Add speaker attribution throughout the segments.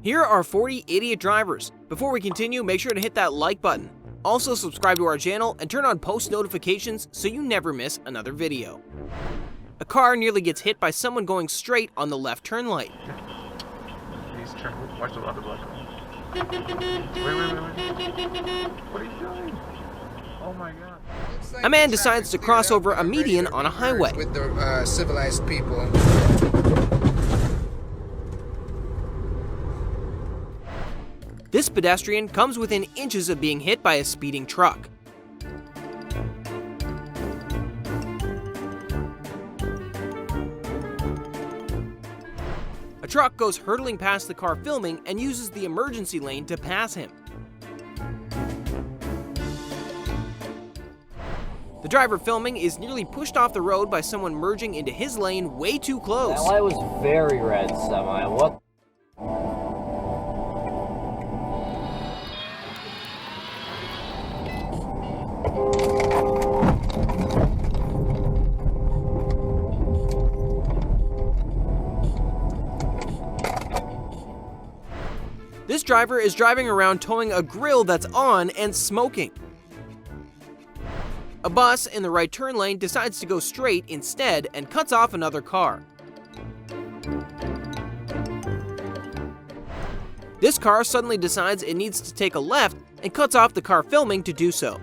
Speaker 1: Here are 40 idiot drivers. Before we continue, make sure to hit that like button. Also subscribe to our channel and turn on post notifications so you never miss another video. A car nearly gets hit by someone going straight on the left turn light.
Speaker 2: He's trying to watch the other black one. Wait. What are you doing? Oh my god.
Speaker 1: A man decides to cross over a median on a highway.
Speaker 3: With the civilized people.
Speaker 1: This pedestrian comes within inches of being hit by a speeding truck. A truck goes hurtling past the car filming and uses the emergency lane to pass him. The driver filming is nearly pushed off the road by someone merging into his lane way too close.
Speaker 4: That light was very red, semi. What?
Speaker 1: This driver is driving around towing a grill that's on and smoking. A bus in the right turn lane decides to go straight instead and cuts off another car. This car suddenly decides it needs to take a left and cuts off the car filming to do so.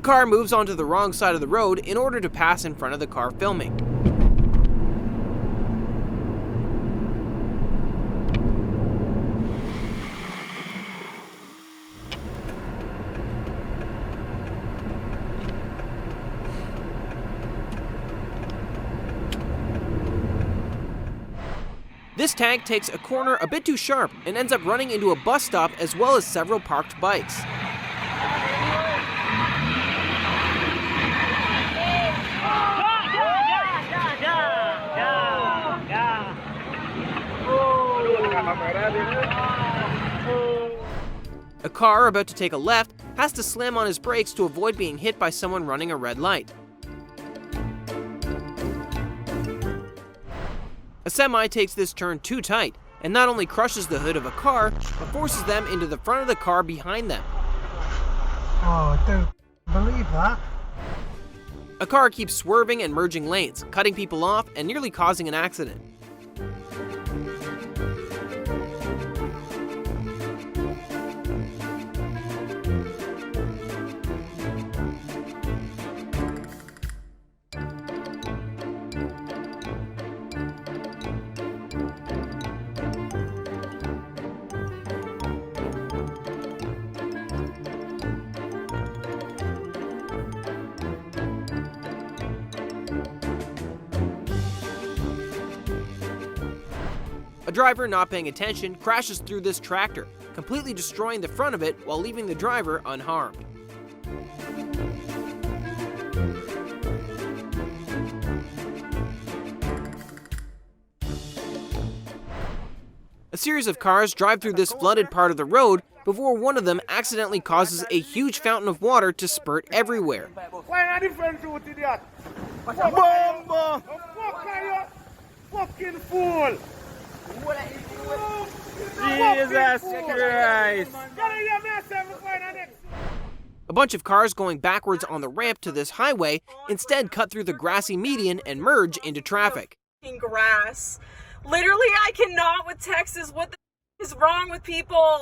Speaker 1: A car moves onto the wrong side of the road in order to pass in front of the car filming. This tank takes a corner a bit too sharp and ends up running into a bus stop as well as several parked bikes. A car about to take a left has to slam on his brakes to avoid being hit by someone running a red light. A semi takes this turn too tight and not only crushes the hood of a car, but forces them into the front of the car behind them.
Speaker 5: Oh, I don't believe that.
Speaker 1: A car keeps swerving and merging lanes, cutting people off and nearly causing an accident. A driver not paying attention crashes through this tractor, completely destroying the front of it while leaving the driver unharmed. A series of cars drive through this flooded part of the road before one of them accidentally causes a huge fountain of water to spurt everywhere.
Speaker 6: Why are different route, idiot? Bomba! Fucking fool! Jesus Christ!
Speaker 1: A bunch of cars going backwards on the ramp to this highway instead cut through the grassy median and merge into traffic.
Speaker 7: Grass. Literally, I cannot with Texas. What the is wrong with people?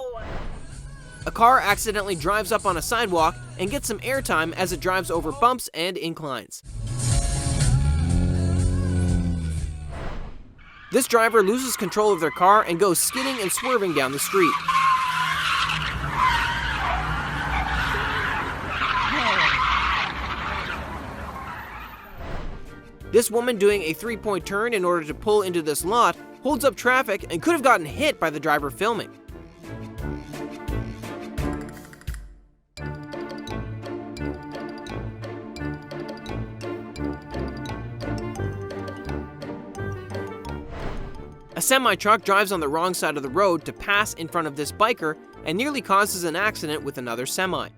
Speaker 1: A car accidentally drives up on a sidewalk and gets some airtime as it drives over bumps and inclines. This driver loses control of their car and goes skidding and swerving down the street. This woman doing a three-point turn in order to pull into this lot holds up traffic and could have gotten hit by the driver filming. A semi-truck drives on the wrong side of the road to pass in front of this biker and nearly causes an accident with another semi.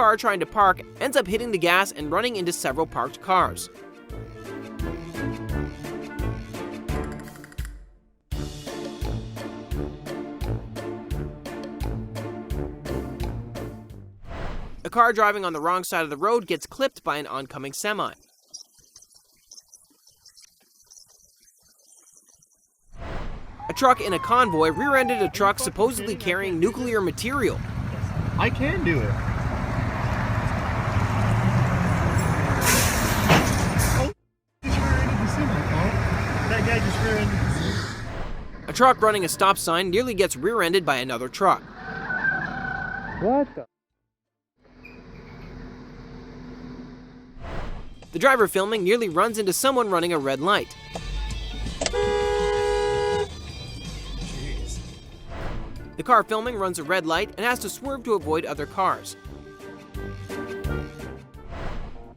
Speaker 1: car trying to park ends up hitting the gas and running into several parked cars. A car driving on the wrong side of the road gets clipped by an oncoming semi. A truck in a convoy rear-ended a truck supposedly carrying nuclear material.
Speaker 2: I can do it. Oh, just rear-ended the semi, Paul. That guy just rear-ended the semi.
Speaker 1: A truck running a stop sign nearly gets rear-ended by another truck.
Speaker 2: What the?
Speaker 1: The driver filming nearly runs into someone running a red light. The car filming runs a red light and has to swerve to avoid other cars.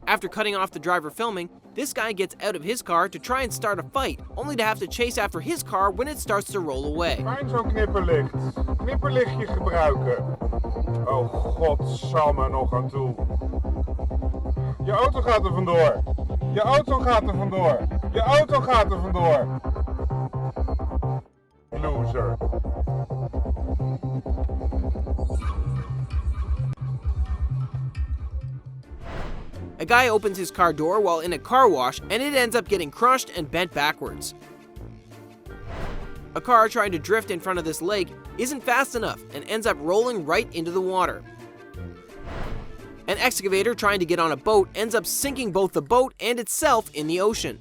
Speaker 1: After cutting off the driver filming, this guy gets out of his car to try and start a fight, only to have to chase after his car when it starts to roll away.
Speaker 6: Fijn zo'n knipperlicht. Knipperlichtje gebruiken. Oh, godsamme nog aan toe. Je auto gaat er vandoor. Je auto gaat er vandoor. Je auto gaat er vandoor. Loser.
Speaker 1: A guy opens his car door while in a car wash and it ends up getting crushed and bent backwards. A car trying to drift in front of this lake isn't fast enough and ends up rolling right into the water. An excavator trying to get on a boat ends up sinking both the boat and itself in the ocean.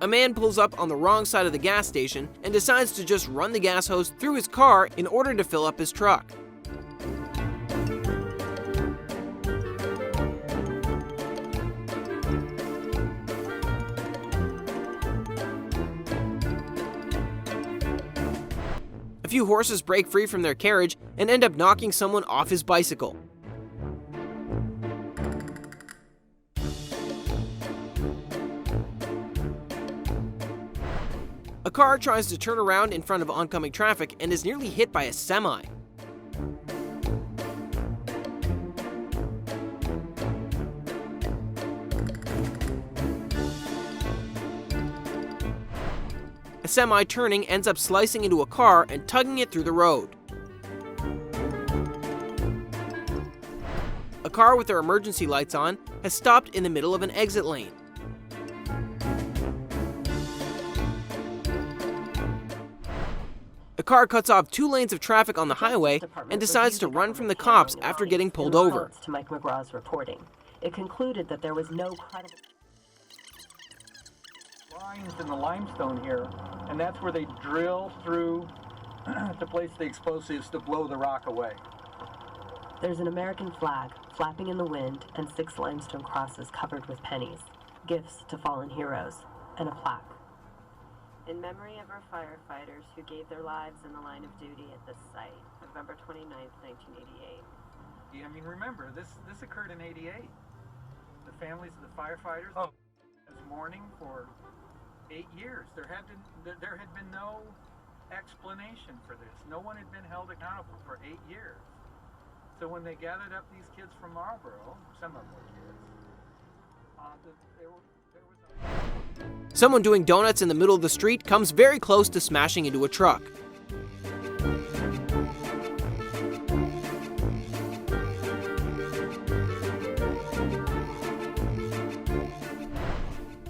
Speaker 1: A man pulls up on the wrong side of the gas station and decides to just run the gas hose through his car in order to fill up his truck. A few horses break free from their carriage and end up knocking someone off his bicycle. A car tries to turn around in front of oncoming traffic and is nearly hit by a semi. A semi turning ends up slicing into a car and tugging it through the road. A car with their emergency lights on has stopped in the middle of an exit lane. A car cuts off 2 lanes of traffic on the highway and decides to run from the cops after getting pulled over.
Speaker 8: To Mike McGraw's reporting, it concluded that there was no credible
Speaker 9: lines in the limestone here, and that's where they drill through to place the explosives to blow the rock away.
Speaker 8: There's an American flag flapping in the wind and 6 limestone crosses covered with pennies, gifts to fallen heroes, and a plaque. In memory of our firefighters who gave their lives in the line of duty at this site, November 29, 1988.
Speaker 9: Yeah, I mean, remember, this occurred in '88. The families of the firefighters was mourning for 8 years. There had been no explanation for this. No one had been held accountable for 8 years. So when they gathered up these kids from Marlboro, some of them were kids, there was
Speaker 1: Someone doing donuts in the middle of the street comes very close to smashing into a truck.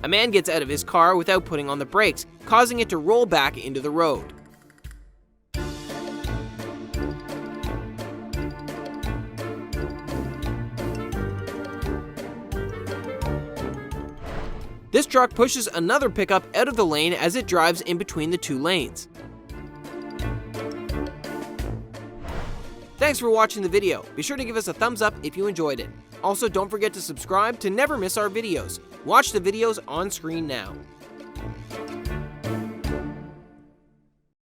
Speaker 1: A man gets out of his car without putting on the brakes, causing it to roll back into the road. This truck pushes another pickup out of the lane as it drives in between the 2 lanes. Thanks for watching the video. Be sure to give us a thumbs up if you enjoyed it. Also, don't forget to subscribe to never miss our videos. Watch the videos on screen now.